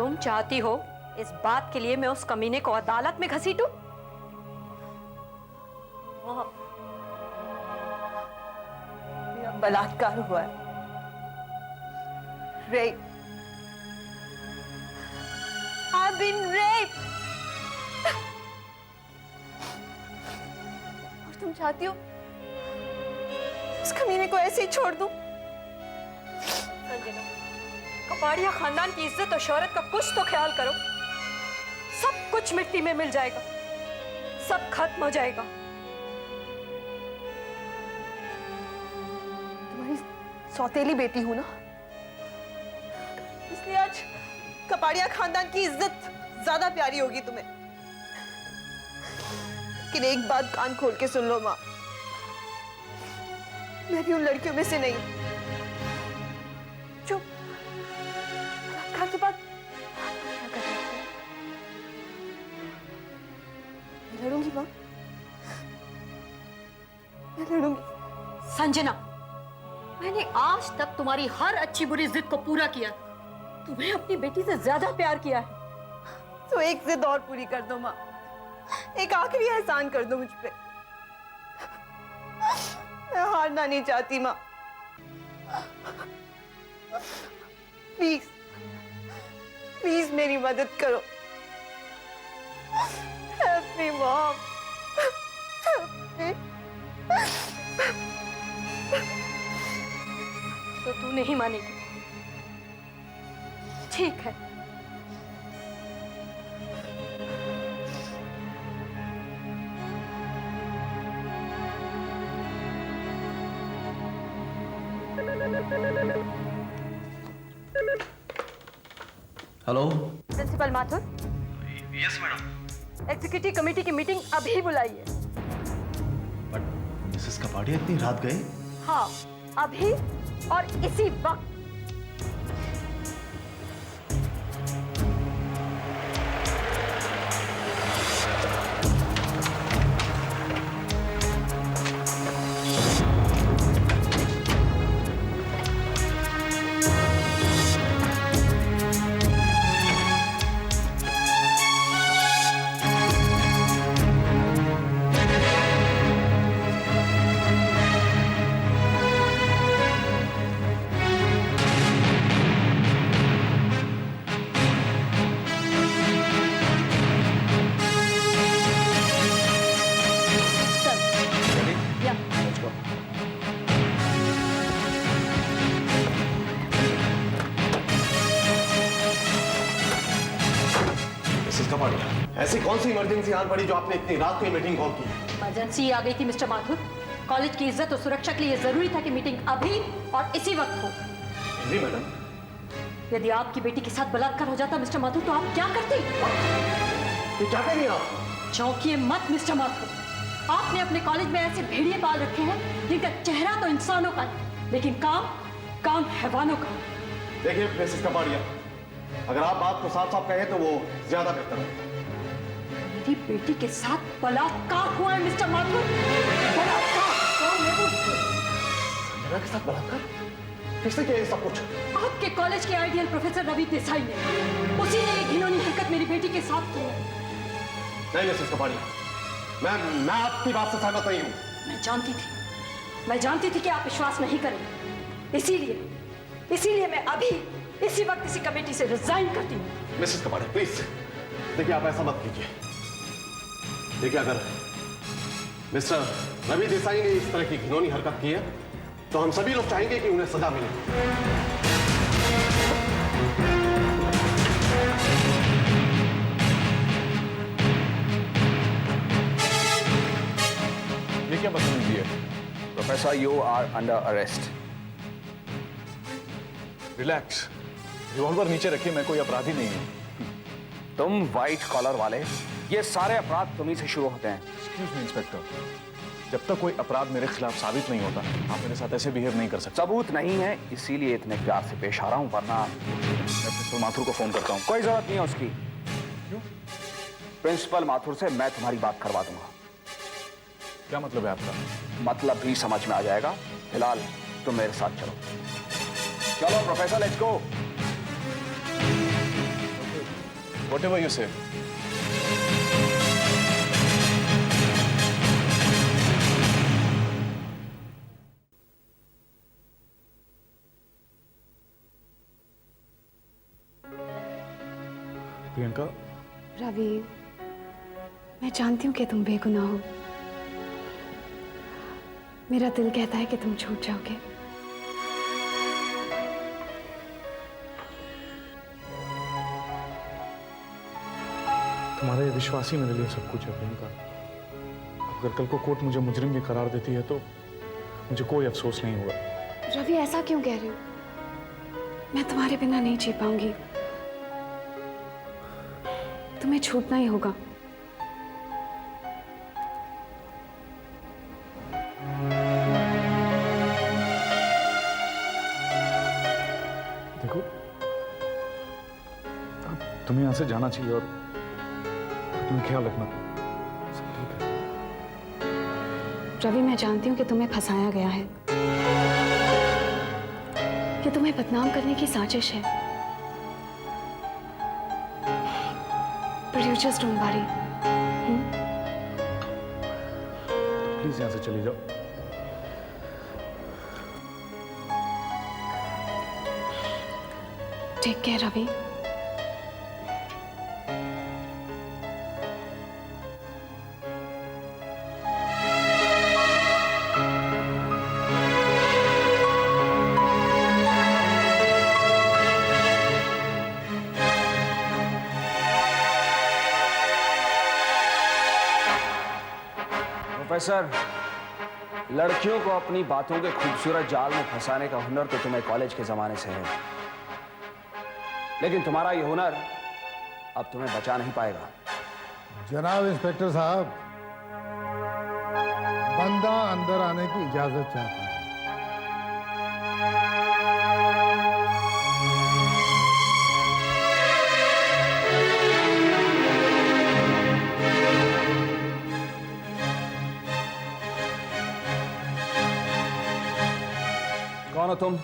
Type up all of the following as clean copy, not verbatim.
तुम चाहती हो इस बात के लिए मैं उस कमीने को अदालत में घसीटूं? मेरा बलात्कार हुआ है, रेप। I've been raped। और तुम चाहती हो उस कमीने को ऐसे ही छोड़ दूं? संजना, कपाड़िया खानदान की इज्जत और शोहरत का कुछ तो ख्याल करो। सब कुछ मिट्टी में मिल जाएगा, सब खत्म हो जाएगा। तुम्हारी सौतेली बेटी हूं ना, इसलिए आज कपाड़िया खानदान की इज्जत ज्यादा प्यारी होगी तुम्हें। लेकिन एक बात कान खोल के सुन लो माँ, मैं भी उन लड़कियों में से नहीं जो बलात्कार के बाद मैं लड़ूंगी माँ, मैं लड़ूंगी। संजना, मैंने आज तक तुम्हारी हर अच्छी बुरी जिद को पूरा किया। तुम्हें अपनी बेटी से ज्यादा प्यार किया है। तो एक जिद और पूरी कर दो माँ, एक आखिरी एहसान कर दो मुझ पे। मैं हारना नहीं चाहती माँ, प्लीज प्लीज मेरी मदद करो। हेल्प मी मॉम, तो तू नहीं मानेगी? ठीक है, hello, principal Mathur. Yes madam. Executive committee की मीटिंग अभी बुलाई है। बट मिसेस कपाड़िया इतनी रात गए? हाँ, अभी और इसी वक्त। ऐसी कौन सी इमरजेंसी आन पड़ी जो आपने इतनी रात को मीटिंग कॉल की? इमरजेंसी आ गई थी मिस्टर माथुर। कॉलेज की इज्जत और सुरक्षा के लिए जरूरी था कि मीटिंग अभी और इसी वक्त हो। जी मैडम। यदि आपकी बेटी के साथ बलात्कार हो जाता मिस्टर माथुर तो आप क्या करते? तो क्या करेंगे आप? चौंकिए मत मिस्टर माथुर। आपने अपने कॉलेज में ऐसे भेड़िए पाल रखे हैं जिनका चेहरा तो इंसानों का है, लेकिन काम हैवानों का। देखिए मिसेस कपाड़िया, अगर आप बात को साफ साफ कहें तो वो ज्यादा बेहतर है। मेरी बेटी के साथ बलात्कार हुआ है मिस्टर माथुर। बलात्कार! कौन है वो? संजना के साथ बलात्कार? किसने किया ये सब कुछ? आपके कॉलेज के आइडियल प्रोफेसर रवि देसाई ने। उसी ने ये घिनौनी हरकत मेरी बेटी के साथ की है। नहीं मिसेस कपाड़िया, मैं आपकी बात से सहमत नहीं हूँ। मैं जानती थी कि आप विश्वास नहीं करेंगे। इसीलिए मैं अभी इसी वक्त इसी कमेटी से रिजाइन करती हूँ। मिसेस कपाड़िया प्लीज, देखिए आप ऐसा मत कीजिए। देखिए अगर मिस्टर रवि देसाई ने इस तरह की घिनौनी हरकत की है तो हम सभी लोग चाहेंगे कि उन्हें सजा मिले। ये क्या बदतमीजी है? Professor, you are under arrest. Relax, revolver नीचे रखिए, मैं कोई अपराधी नहीं हूं। तुम व्हाइट कॉलर वाले, ये सारे अपराध तुम्ही से शुरू होते हैं। एक्सक्यूज मी इंस्पेक्टर, जब तक कोई अपराध मेरे खिलाफ साबित नहीं होता आप मेरे साथ ऐसे बिहेव नहीं कर सकते। सबूत नहीं है इसीलिए इतने प्यार से पेश आ रहा हूं, वरना मैं प्रिंसिपल माथुर को फोन करता हूं। कोई जरूरत नहीं है उसकी। क्यों? प्रिंसिपल माथुर से मैं तुम्हारी बात करवा दूंगा। क्या मतलब है आपका? मतलब भी समझ में आ जाएगा। फिलहाल तुम मेरे साथ चलो। चलो professor, let's go. whatever you say. Priyanka, Ravi, मैं जानती हूँ कि तुम बेगुनाह हो। मेरा दिल कहता है कि तुम छूट जाओगे। तुम्हारे विश्वास ही मेरे लिए सब कुछ है प्रियंका। अगर कल को कोर्ट मुझे मुजरिम भी करार देती है तो मुझे कोई अफसोस नहीं होगा। रवि, ऐसा क्यों कह रहे हो? मैं तुम्हारे बिना नहीं जी पाऊंगी। तुम्हें छूटना ही होगा। देखो, अब तुम्हें यहां से जाना चाहिए और तुम्हें ख्याल रखना। सब ठीक है। रवि, मैं जानती हूँ कि तुम्हें फंसाया गया है, कि तुम्हें बदनाम करने की साजिश है। But you just don't worry. Please यहां से चली जाओ। Take care, Ravi. प्रोफेसर, लड़कियों को अपनी बातों के खूबसूरत जाल में फंसाने का हुनर तो तुम्हें कॉलेज के जमाने से है, लेकिन तुम्हारा ये हुनर अब तुम्हें बचा नहीं पाएगा। जनाब इंस्पेक्टर साहब, बंदा अंदर आने की इजाजत चाहता है। कौन हो तुम?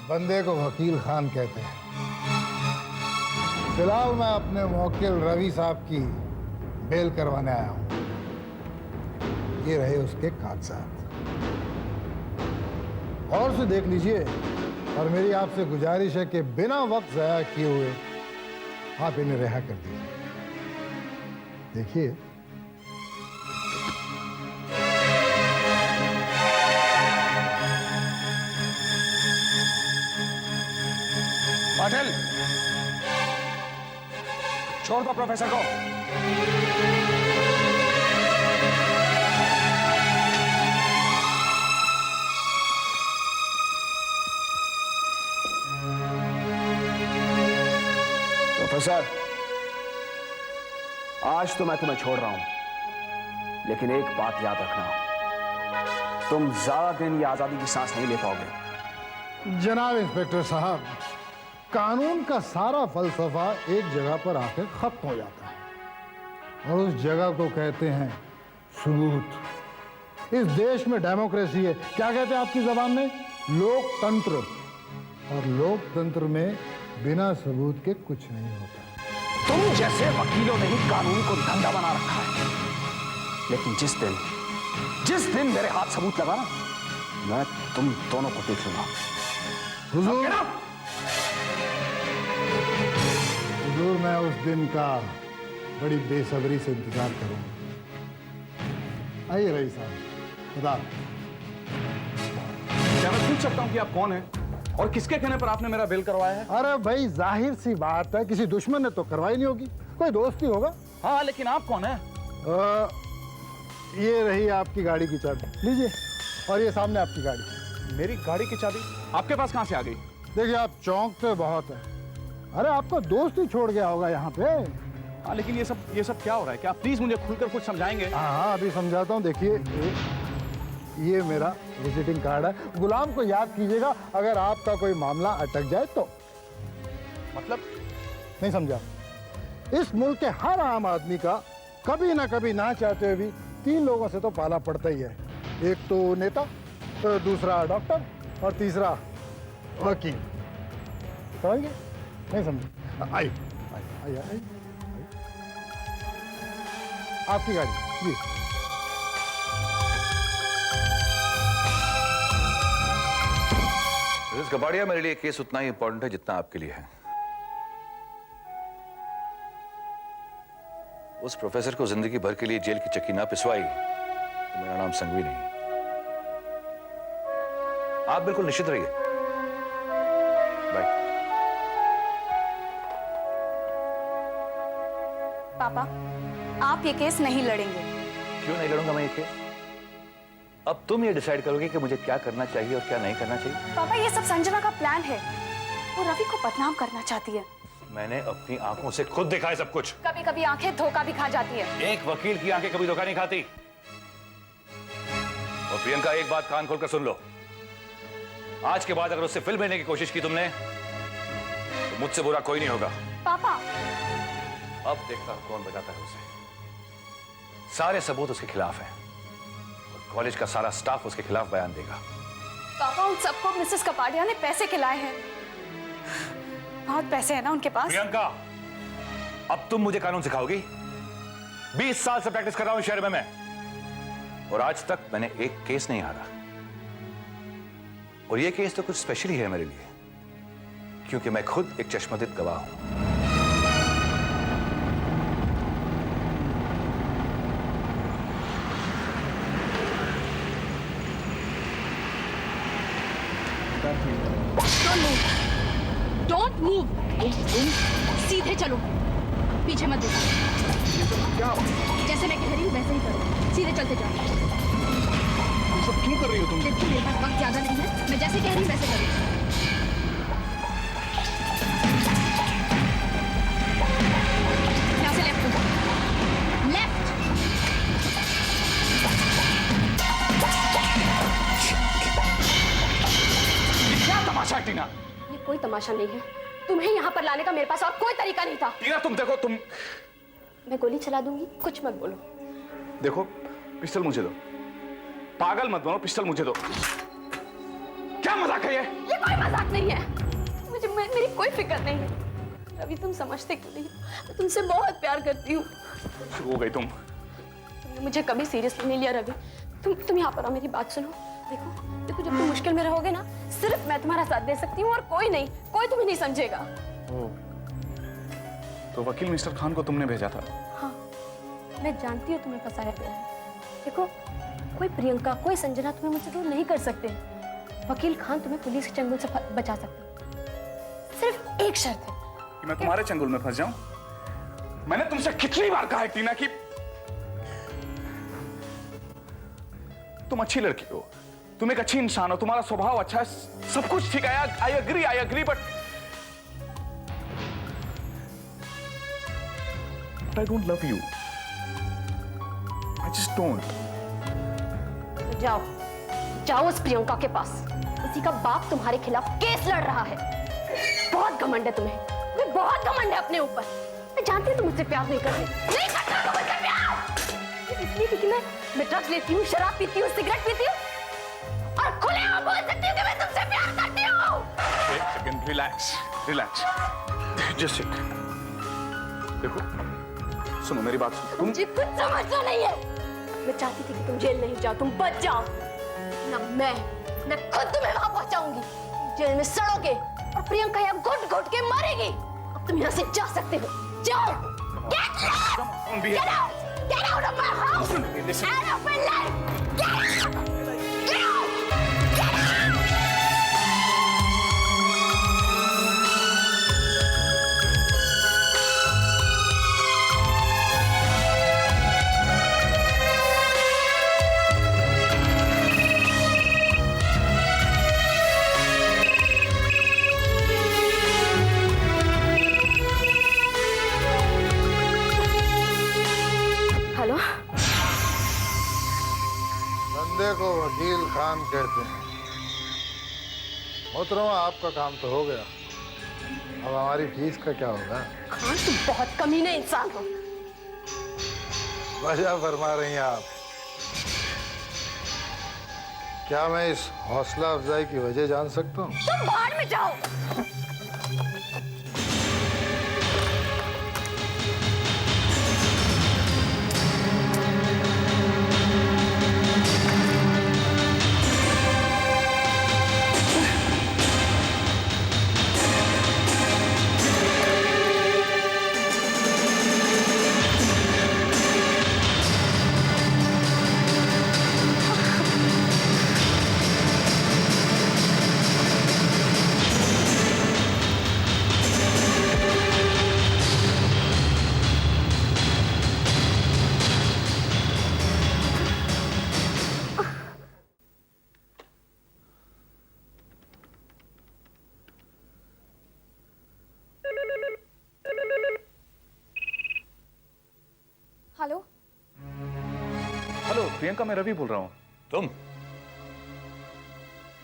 बंदे को वकील खान कहते हैं। फिलहाल मैं अपने मुवक्किल रवि साहब की बेल करवाने आया हूं। ये रहे उसके कागजात, और से देख लीजिए। और मेरी आपसे गुजारिश है कि बिना वक्त जाया किए हुए आप इन्हें रिहा कर दीजिए। देखिए, पाटिल, छोड़ दो प्रोफेसर को। प्रोफेसर, आज तो मैं तुम्हें छोड़ रहा हूं, लेकिन एक बात याद रखना, तुम ज्यादा दिन ये आजादी की सांस नहीं ले पाओगे। जनाब इंस्पेक्टर साहब, कानून का सारा फलसफा एक जगह पर आकर खत्म हो जाता है, और उस जगह को कहते हैं सबूत। इस देश में डेमोक्रेसी है, क्या कहते हैं आपकी जबान में? लोकतंत्र। और लोकतंत्र में बिना सबूत के कुछ नहीं होता। तुम जैसे वकीलों ने ही कानून को धंधा बना रखा है, लेकिन जिस दिन मेरे हाथ सबूत लगा ना, मैं तुम दोनों को देख लूंगा। हुजूर, हुजूर, मैं उस दिन का बड़ी बेसब्री से इंतजार करूंगा। आइए रईस साहब, बता। क्या मैं पूछ सकता हूं कि आप कौन हैं और किसके कहने पर आपने मेरा बेल करवाया है? अरे भाई, जाहिर सी बात है, किसी दुश्मन ने तो करवाई नहीं होगी, कोई दोस्त ही होगा। हाँ, लेकिन आप कौन हैं? ये रही आपकी गाड़ी की चाबी, लीजिए। और ये सामने आपकी गाड़ी। मेरी गाड़ी की चाबी आपके पास कहां से आ गई? देखिए, आप चौंकते बहुत है। अरे, आपका दोस्त ही छोड़ गया होगा यहाँ पे। हाँ, लेकिन ये सब क्या हो रहा है? क्या आप प्लीज मुझे खुलकर कुछ समझाएंगे? हाँ, अभी समझाता हूँ। देखिए, ये मेरा विजिटिंग कार्ड है। गुलाम को याद कीजिएगा अगर आपका कोई मामला अटक जाए तो। मतलब? नहीं समझा? इस मुल्क के हर आम आदमी का कभी ना कभी, ना चाहते हुए भी, 3 लोगों से तो पाला पड़ता ही है। एक तो नेता, तो दूसरा डॉक्टर, और तीसरा वकील। समझ गए? नहीं समझे? आइए आइए आइए। आपकी गाड़ी जी। मिसेस कपाड़िया, मेरे लिए केस उतना ही इंपॉर्टेंट है जितना आपके लिए है। उस प्रोफेसर को जिंदगी भर के लिए जेल की चक्की ना पिसवाई तो मेरा नाम संघवी नहीं। आप बिल्कुल निश्चित रहिए। बाय। पापा, आप ये केस नहीं लड़ेंगे। क्यों नहीं लड़ूंगा मैं ये केस? अब तुम ये डिसाइड करोगे कि मुझे क्या करना चाहिए और क्या नहीं करना चाहिए। पापा, ये सब संजना का प्लान है। वो रवि को बदनाम करना चाहती है। मैंने अपनी आंखों से खुद देखा है सब कुछ। कभी कभी आंखें धोखा भी खा जाती है। एक वकील की आंखें कभी धोखा नहीं खाती। और प्रियंका, एक बात कान खोलकर सुन लो। आज के बाद अगर उससे फिल्म लेने की कोशिश की तुमने तो मुझसे बुरा कोई नहीं होगा। पापा, अब देखता हूं कौन बचाता है उसे। सारे सबूत उसके खिलाफ हैं और कॉलेज का सारा स्टाफ उसके खिलाफ बयान देगा। पापा, उन सबको मिसेस कपाड़िया ने पैसे खिलाए हैं। बहुत पैसे हैं ना उनके पास। प्रियंका, अब तुम मुझे कानून सिखाओगी? 20 साल से प्रैक्टिस कर रहा हूं शहर में मैं, और आज तक मैंने एक केस नहीं हारा। और ये केस तो कुछ स्पेशल ही है मेरे लिए, क्योंकि मैं खुद एक चश्मदीद गवाह हूं। Don't move. सीधे चलो, पीछे मत देखो। जैसे मैं कह रही हूँ वैसे ही करो। सीधे चलते जाओ। सब क्यों कर रही हो तुम? देखो मेरे पास वक्त ज्यादा नहीं है, मैं जैसे कह रही हूँ वैसे करो। यहाँ से लेफ्ट लो। लेफ्ट। क्या तमाशा है टीना? ये कोई तमाशा नहीं है। तुम्हें यहाँ पर लाने का मेरे पास और कोई तरीका नहीं था। टीना, तुम देखो, तुम मैं गोली चला दूंगी, कुछ मत बोलो। देखो, पिस्टल मुझे दो। पागल मत बनो, पिस्टल मुझे दो। क्या मजाक है ये? ये कोई मजाक नहीं है। मुझे मेरी कोई फिक्र नहीं है। रवि, तुम समझते क्यों नहीं? मैं तुमसे बहुत प्यार करती हूँ। शुरू हो गई तुम। तुमने मुझे कभी सीरियसली नहीं लिया रवि। तुम यहाँ पर आओ, मेरी बात सुनो। देखो देखो, जब तुम मुश्किल में रहोगे ना, सिर्फ मैं तुम्हारा साथ दे सकती हूँ और कोई नहीं। कोई तुम्हें नहीं समझेगा। तो वकील मिस्टर खान को तुमने भेजा था? हाँ, मैं जानती हूँ तुम्हें फंसाया गया है। देखो, कोई प्रियंका, कोई संजना तुम्हें मुझसे दूर नहीं कर सकते। वकील खान तुम्हें पुलिस के चंगुल से बचा सकते। सिर्फ एक शर्त है कि मैं तुम्हारे चंगुल में फंस जाऊं? मैंने तुमसे कितनी बार कहा है टीना कि तुम अच्छी लड़की हो, तुम एक अच्छी इंसान हो, तुम्हारा स्वभाव अच्छा है, सब कुछ ठीक है। I agree but I don't love you. I just don't. जाओ जाओ उस प्रियंका के पास। उसी का बाप तुम्हारे खिलाफ केस लड़ रहा है। बहुत घमंड है तुम्हें। बहुत घमंड है अपने ऊपर। मैं जानती हूँ तुम मुझसे प्यार नहीं करते। नहीं करता तुम मुझसे प्यार। इसलिए क्योंकि मैं ड्रग्स लेती हूँ, शराब पीती हूँ, सिगरेट पीती हूँ और खुलेआम बोल सकती हूँ कि मैं तुमसे प्यार करती हूँ। एक सेकंड, रिलैक्स। Just sit. देखो, सुनो मेरी बात सुनो। मुझे कुछ समझना नहीं है। मैं चाहती थी कि तुम जेल नहीं जाओ, तुम बच जाओ। ना मैं खुद तुम्हें वहां पहुंचाऊंगी। जेल में सड़ोगे और प्रियंका यहाँ घुट घुट के मरेगी। अब तुम यहाँ से जा सकते हो। जाओ। Get out of my house. Out of my life. Get out. Get out. Get out. बंदे को वकील खान कहते हैं। मोहतरमा, आपका काम तो हो गया, अब हमारी फीस का क्या होगा? खान, तुम बहुत कमीने इंसान हो। वजह फरमा रही हैं आप। क्या मैं इस हौसला अफजाई की वजह जान सकता हूँ? तुम बाहर में जाओ। हेलो हेलो प्रियंका, मैं रवि बोल रहा हूँ।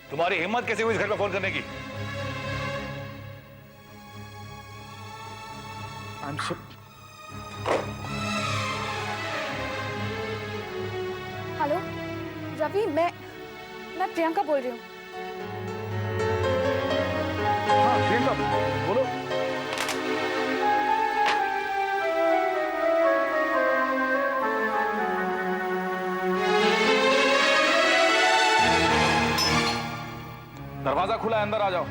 तुम्हारी हिम्मत कैसे हुई इस घर में फोन करने की? हेलो रवि, मैं प्रियंका बोल रही हूँ। हाँ प्रियंका, बोलो। दरवाजा खुला है, अंदर आ जाओ।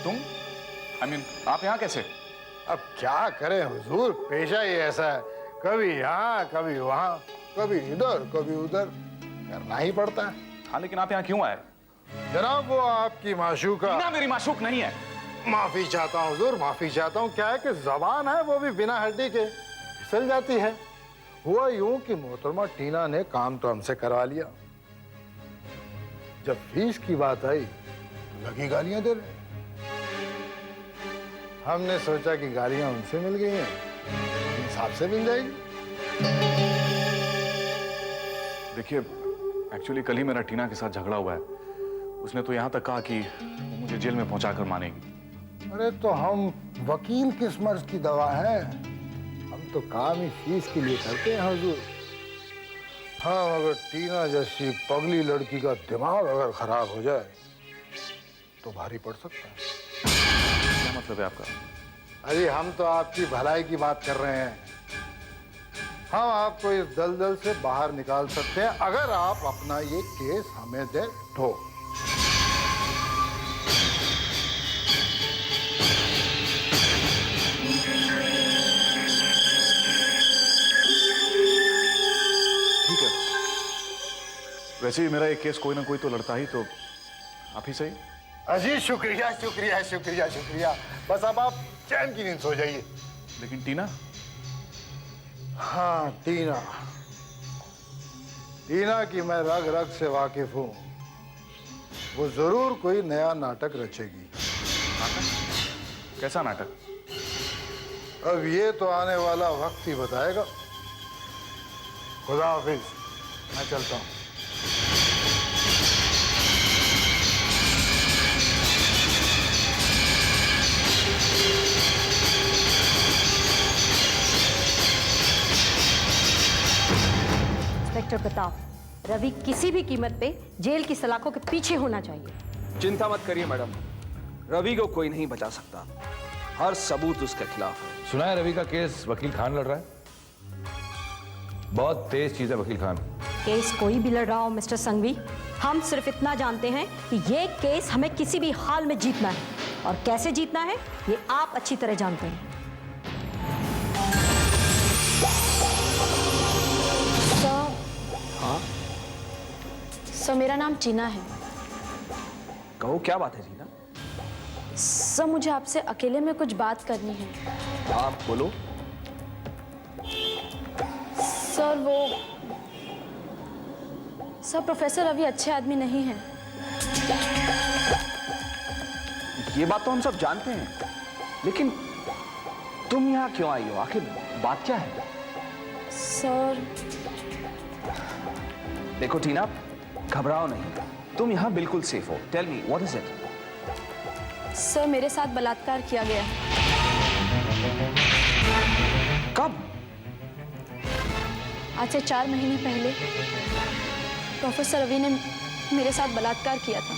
तुम आप यहाँ कैसे? अब क्या करें हुजूर, पेशा ही ऐसा है, कभी यहाँ कभी वहाँ, कभी इधर कभी उधर, करना ही पड़ता है। हाँ, लेकिन आप यहाँ क्यों आए? जनाब वो आपकी माशूका। टीना मेरी माशूक नहीं है। माफी चाहता हूँ हुजूर, माफी चाहता हूँ। क्या है कि जबान है वो भी बिना हड्डी के फिसल जाती है। हुआ यूं कि मोहतरमा टीना ने काम तो हमसे करवा लिया, जब फीस की बात आई तो लगी गालियां दे रहे। हमने सोचा कि गालियां उनसे मिल गई हैं, इंसाफ से मिल जाएगी। देखिए, एक्चुअली कल ही मेरा टीना के साथ झगड़ा हुआ है। उसने तो यहाँ तक कहा कि वो मुझे जेल में पहुंचाकर मानेगी। अरे तो हम वकील किस मर्ज की दवा है, हम तो काम ही फीस के लिए करते हैं हुजूर। हाँ, अगर टीना जैसी पगली लड़की का दिमाग अगर खराब हो जाए तो भारी पड़ सकता है। क्या मतलब है आपका? अरे हम तो आपकी भलाई की बात कर रहे हैं। हम आपको इस दलदल से बाहर निकाल सकते हैं अगर आप अपना ये केस हमें दे दो। ठीक है, वैसे भी मेरा एक केस कोई ना कोई तो लड़ता ही, तो आप ही सही। अजी शुक्रिया शुक्रिया शुक्रिया शुक्रिया, बस अब आप चैन की नींद सो जाइए। लेकिन टीना? हाँ टीना, टीना की मैं रग रग से वाकिफ हूं। वो जरूर कोई नया नाटक रचेगी। नाटक? कैसा नाटक? अब ये तो आने वाला वक्त ही बताएगा। खुदा हाफिज, मैं चलता हूं। इंस्पेक्टर प्रताप, रवि किसी भी कीमत पे जेल की सलाखों के पीछे होना चाहिए। चिंता मत करिए मैडम, रवि को कोई नहीं बचा सकता। हर सबूत उसके खिलाफ है। सुना है रवि का केस वकील खान लड़ रहा है। बहुत तेज चीज है वकील खान। केस कोई भी लड़ रहा हो मिस्टर संघवी, हम सिर्फ इतना जानते हैं कि ये केस हमें किसी भी हाल में जीतना है, और कैसे जीतना है ये आप अच्छी तरह जानते हैं। सर, मेरा नाम टीना है। कहो क्या बात है टीना? सर, मुझे आपसे अकेले में कुछ बात करनी है। आप बोलो। सर प्रोफेसर रवि अच्छे आदमी नहीं हैं। ये बात तो हम सब जानते हैं, लेकिन तुम यहाँ क्यों आई हो? आखिर बात क्या है? सर देखो टीना, घबराओ नहीं, तुम यहाँ बिल्कुल सेफ हो। Tell me what is it? Sir, मेरे साथ बलात्कार किया गया। कब? आज से 4 महीने पहले प्रोफेसर रवि ने मेरे साथ बलात्कार किया था।